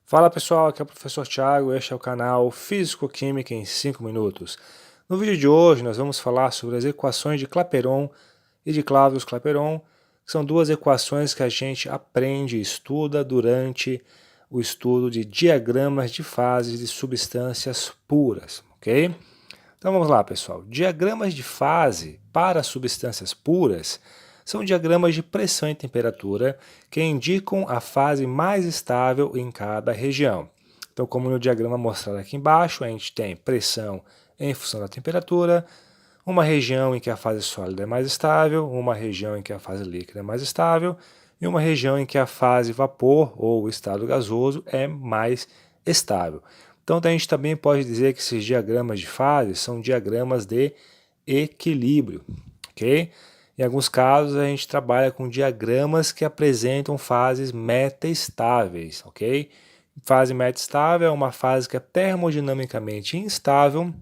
Fala pessoal, aqui é o professor Thiago, este é o canal Físico-Química em 5 minutos. No vídeo de hoje nós vamos falar sobre as equações de Clapeyron e de Clavius-Clapeyron, que são duas equações que a gente aprende e estuda durante o estudo de diagramas de fases de substâncias puras, ok? Então vamos lá pessoal, diagramas de fase para substâncias puras são diagramas de pressão e temperatura que indicam a fase mais estável em cada região. Então, como no diagrama mostrado aqui embaixo, a gente tem pressão em função da temperatura, uma região em que a fase sólida é mais estável, uma região em que a fase líquida é mais estável e uma região em que a fase vapor ou estado gasoso é mais estável. Então, a gente também pode dizer que esses diagramas de fase são diagramas de equilíbrio, ok? Em alguns casos, a gente trabalha com diagramas que apresentam fases metaestáveis, ok? Fase metaestável é uma fase que é termodinamicamente instável,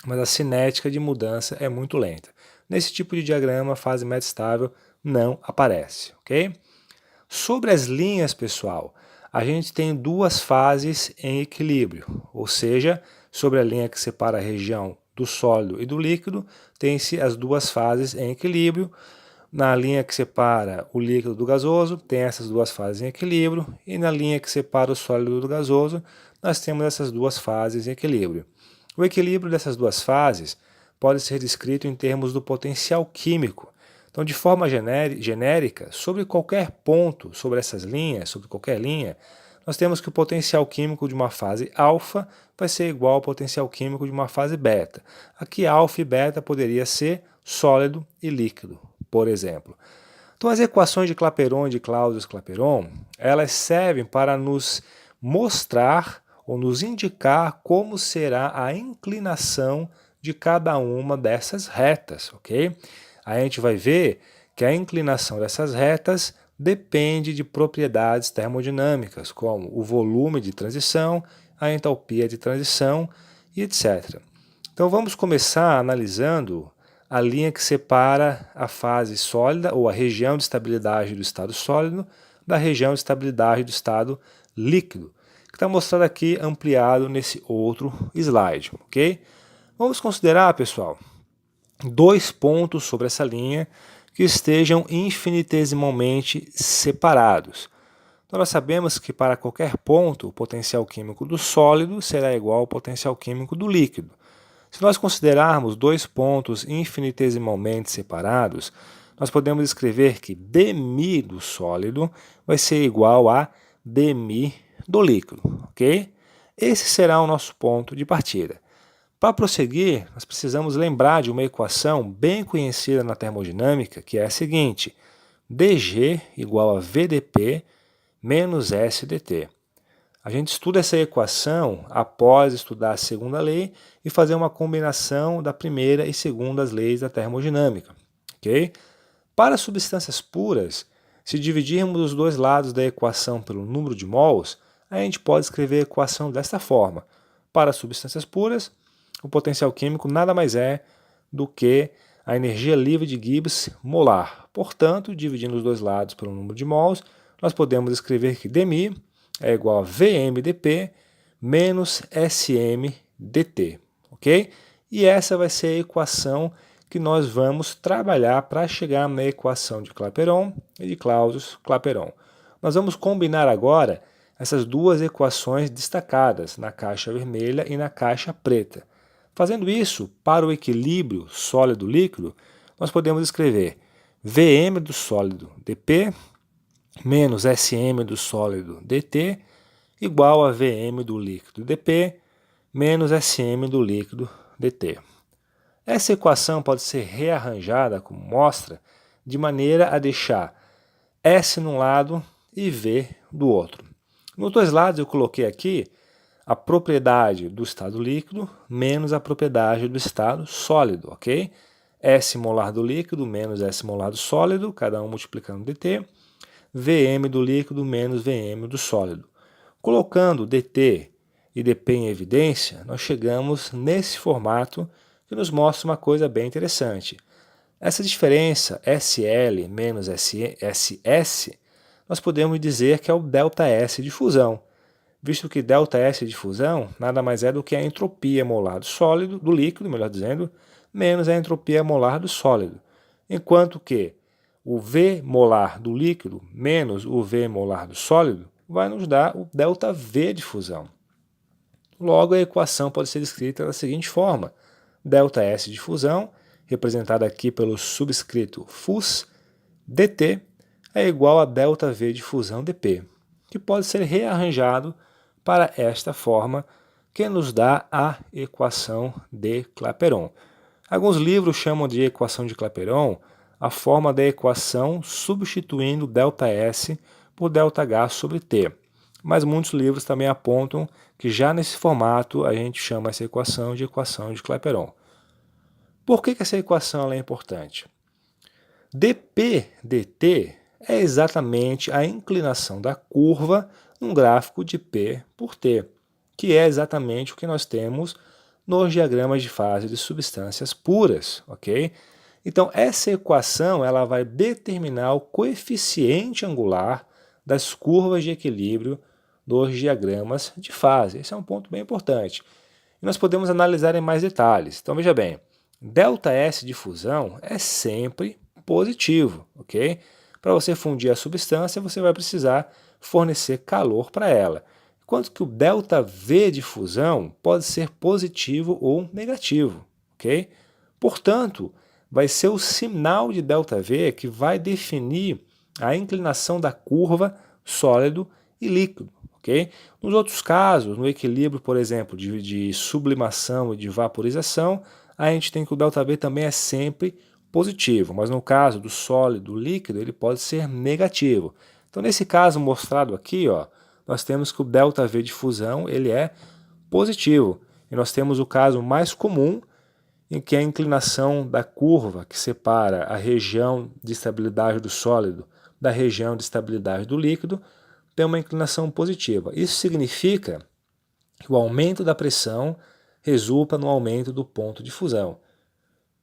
mas a cinética de mudança é muito lenta. Nesse tipo de diagrama, a fase metaestável não aparece, ok? Sobre as linhas, pessoal, a gente tem duas fases em equilíbrio, ou seja, sobre a linha que separa a região do sólido e do líquido, tem-se as duas fases em equilíbrio. Na linha que separa o líquido do gasoso, tem essas duas fases em equilíbrio, e na linha que separa o sólido do gasoso, nós temos essas duas fases em equilíbrio. O equilíbrio dessas duas fases pode ser descrito em termos do potencial químico. Então, de forma genérica, sobre qualquer ponto, sobre essas linhas, sobre qualquer linha, nós temos que o potencial químico de uma fase alfa vai ser igual ao potencial químico de uma fase beta. Aqui alfa e beta poderia ser sólido e líquido, por exemplo. Então as equações de Clapeyron e de Clausius-Clapeyron, elas servem para nos mostrar ou nos indicar como será a inclinação de cada uma dessas retas, ok? A gente vai ver que a inclinação dessas retas depende de propriedades termodinâmicas, como o volume de transição, a entalpia de transição e etc. Então vamos começar analisando a linha que separa a fase sólida ou a região de estabilidade do estado sólido da região de estabilidade do estado líquido, que está mostrado aqui ampliado nesse outro slide, ok? Vamos considerar, pessoal, dois pontos sobre essa linha que estejam infinitesimalmente separados. Então nós sabemos que para qualquer ponto o potencial químico do sólido será igual ao potencial químico do líquido. Se nós considerarmos dois pontos infinitesimalmente separados, nós podemos escrever que dmi do sólido vai ser igual a dmi do líquido, ok? Esse será o nosso ponto de partida. Para prosseguir, nós precisamos lembrar de uma equação bem conhecida na termodinâmica, que é a seguinte: dg igual a vdp menos sdt. A gente estuda essa equação após estudar a segunda lei e fazer uma combinação da primeira e segunda leis da termodinâmica, ok? Para substâncias puras, se dividirmos os dois lados da equação pelo número de mols, a gente pode escrever a equação desta forma. Para substâncias puras, o potencial químico nada mais é do que a energia livre de Gibbs molar. Portanto, dividindo os dois lados pelo número de mols, nós podemos escrever que dmi é igual a VMdP menos SMdT, ok? E essa vai ser a equação que nós vamos trabalhar para chegar na equação de Clapeyron e de Clausius-Clapeyron. Nós vamos combinar agora essas duas equações destacadas na caixa vermelha e na caixa preta. Fazendo isso, para o equilíbrio sólido-líquido, nós podemos escrever Vm do sólido dP menos Sm do sólido dt igual a Vm do líquido dP menos Sm do líquido dt. Essa equação pode ser rearranjada, como mostra, de maneira a deixar S num lado e V do outro. Nos dois lados eu coloquei aqui a propriedade do estado líquido menos a propriedade do estado sólido, ok? S molar do líquido menos S molar do sólido, cada um multiplicando dt, Vm do líquido menos Vm do sólido. Colocando dt e dp em evidência, nós chegamos nesse formato que nos mostra uma coisa bem interessante. Essa diferença SL menos SS, nós podemos dizer que é o ΔS de fusão. visto que ΔS de fusão nada mais é do que a entropia molar do sólido, do líquido, melhor dizendo, menos a entropia molar do sólido, enquanto que o V molar do líquido menos o V molar do sólido vai nos dar o ΔV de fusão. Logo, a equação pode ser escrita da seguinte forma: ΔS de fusão, representada aqui pelo subscrito Fus, dt, é igual a ΔV de fusão dP, que pode ser rearranjado para esta forma, que nos dá a equação de Clapeyron. Alguns livros chamam de equação de Clapeyron a forma da equação substituindo ΔS por ΔH sobre T. Mas muitos livros também apontam que já nesse formato a gente chama essa equação de Clapeyron. Por que essa equação é importante? dP dt é exatamente a inclinação da curva num gráfico de P por T, que é exatamente o que nós temos nos diagramas de fase de substâncias puras, ok? Então, essa equação ela vai determinar o coeficiente angular das curvas de equilíbrio dos diagramas de fase. Esse é um ponto bem importante. E nós podemos analisar em mais detalhes. Então, veja bem, ΔS de fusão é sempre positivo, ok? Para você fundir a substância, você vai precisar fornecer calor para ela. Enquanto que o ΔV de fusão pode ser positivo ou negativo, ok? Portanto, vai ser o sinal de ΔV que vai definir a inclinação da curva sólido e líquido, ok? Nos outros casos, no equilíbrio, por exemplo, de sublimação e de vaporização, a gente tem que o ΔV também é sempre positivo, mas no caso do sólido líquido, ele pode ser negativo. Então, nesse caso mostrado aqui, ó, nós temos que o ΔV de fusão ele é positivo. E nós temos o caso mais comum, em que a inclinação da curva que separa a região de estabilidade do sólido da região de estabilidade do líquido tem uma inclinação positiva. Isso significa que o aumento da pressão resulta no aumento do ponto de fusão.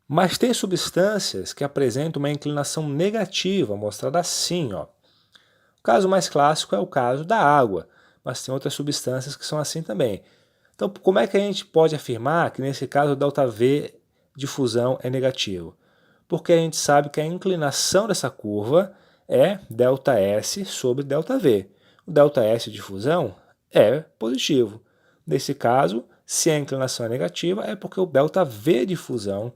Mas tem substâncias que apresentam uma inclinação negativa, mostrada assim, ó. O caso mais clássico é o caso da água, mas tem outras substâncias que são assim também. Então, como é que a gente pode afirmar que nesse caso o ΔV de fusão é negativo? Porque a gente sabe que a inclinação dessa curva é ΔS sobre ΔV. O ΔS de fusão é positivo. Nesse caso, se a inclinação é negativa, é porque o ΔV de fusão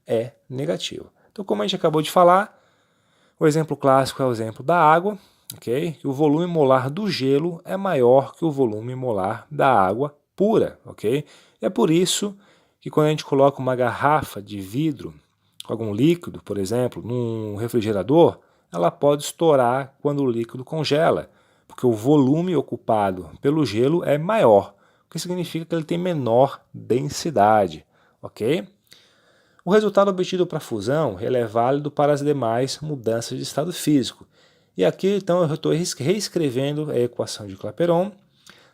é negativo. Então, como a gente acabou de falar, o exemplo clássico é o exemplo da água, ok? O volume molar do gelo é maior que o volume molar da água pura, ok? É por isso que quando a gente coloca uma garrafa de vidro com algum líquido, por exemplo, num refrigerador, ela pode estourar quando o líquido congela, porque o volume ocupado pelo gelo é maior, o que significa que ele tem menor densidade, ok? O resultado obtido para a fusão ele é válido para as demais mudanças de estado físico. E aqui, então, eu estou reescrevendo a equação de Clapeyron,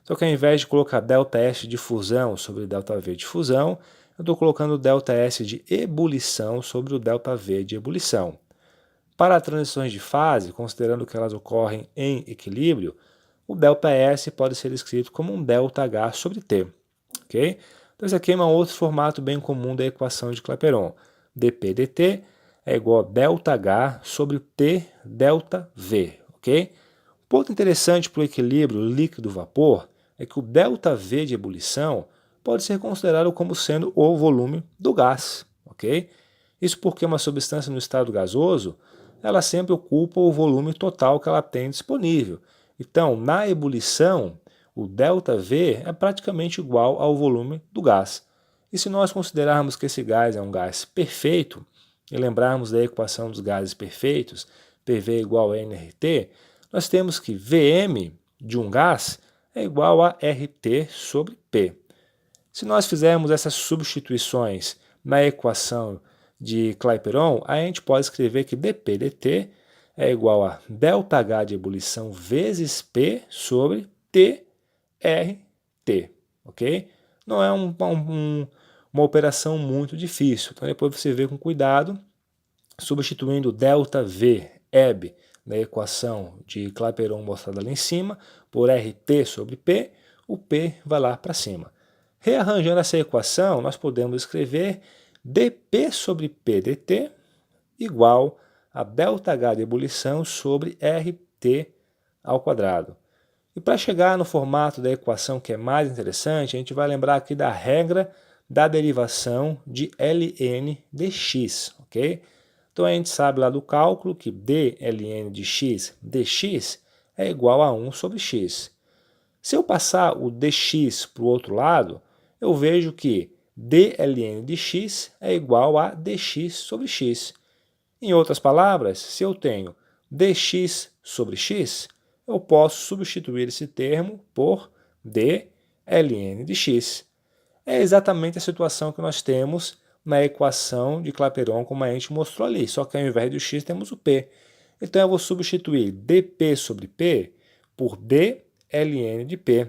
só que ao invés de colocar ΔS de fusão sobre ΔV de fusão, eu estou colocando ΔS de ebulição sobre o ΔV de ebulição. Para transições de fase, considerando que elas ocorrem em equilíbrio, o ΔS pode ser escrito como um ΔH sobre T, ok? Então, esse aqui é um outro formato bem comum da equação de Clapeyron. dP dt é igual a ΔH sobre T ΔV, ok? Um ponto interessante para o equilíbrio líquido-vapor é que o ΔV de ebulição pode ser considerado como sendo o volume do gás, ok? Isso porque uma substância no estado gasoso, ela sempre ocupa o volume total que ela tem disponível. Então, na ebulição, o ΔV é praticamente igual ao volume do gás. E se nós considerarmos que esse gás é um gás perfeito, e lembrarmos da equação dos gases perfeitos, PV igual a nRT, nós temos que Vm de um gás é igual a RT sobre P. Se nós fizermos essas substituições na equação de Clapeyron, a gente pode escrever que dP dt é igual a ΔH de ebulição vezes P sobre TRT, ok? Não é uma operação muito difícil, então depois você vê com cuidado, substituindo ΔV, EB, na equação de Clapeyron mostrada ali em cima, por RT sobre P, o P vai lá para cima. Rearranjando essa equação, nós podemos escrever dP sobre P dt igual a ΔH de ebulição sobre RT ao quadrado. E para chegar no formato da equação que é mais interessante, a gente vai lembrar aqui da regra da derivação de ln dx, ok? Então a gente sabe lá do cálculo que dln de x dx é igual a 1 sobre x. Se eu passar o dx para o outro lado, eu vejo que dln de x é igual a dx sobre x. Em outras palavras, se eu tenho dx sobre x, eu posso substituir esse termo por dln de x. É exatamente a situação que nós temos na equação de Clapeyron, como a gente mostrou ali, só que ao invés do x temos o p. Então eu vou substituir dp sobre p por dln de p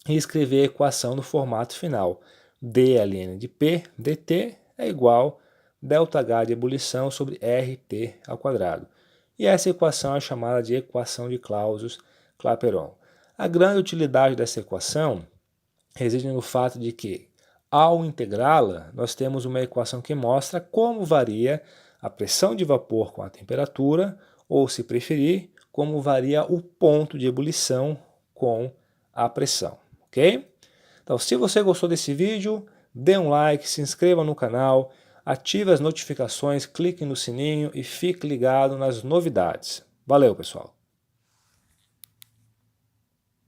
e escrever a equação no formato final. dln de p dt é igual a ΔH de ebulição sobre RT ao quadrado. E essa equação é chamada de equação de Clausius-Clapeyron. A grande utilidade dessa equação reside no fato de que, ao integrá-la, nós temos uma equação que mostra como varia a pressão de vapor com a temperatura, ou, se preferir, como varia o ponto de ebulição com a pressão, ok? Então, se você gostou desse vídeo, dê um like, se inscreva no canal, ative as notificações, clique no sininho e fique ligado nas novidades. Valeu, pessoal!